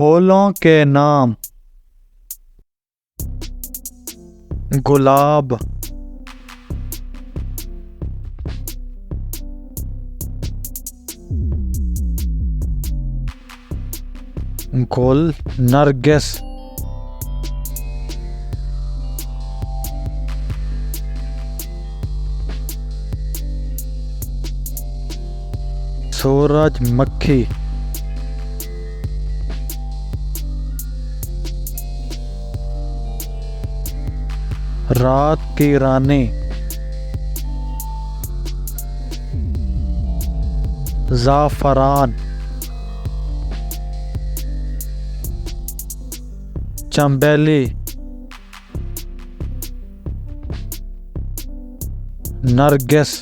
फूलों के नाम गुलाब, गुल नरगिस, सूरजमुखी, रात की रानी, ज़ाफ़रान, चंबेली, नरगिस,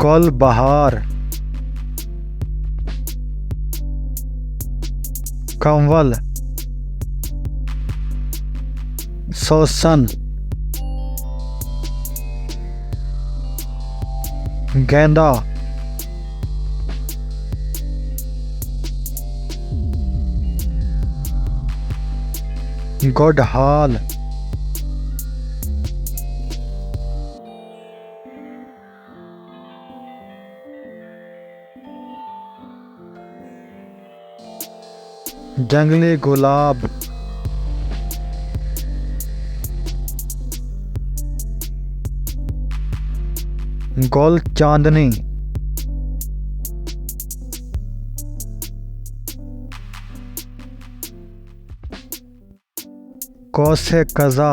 गुलबहार, कंवल, सोसन, गेंदा, गुड़हल, जंगली गुलाब, गुल चांदनी, कौसे कज़ा,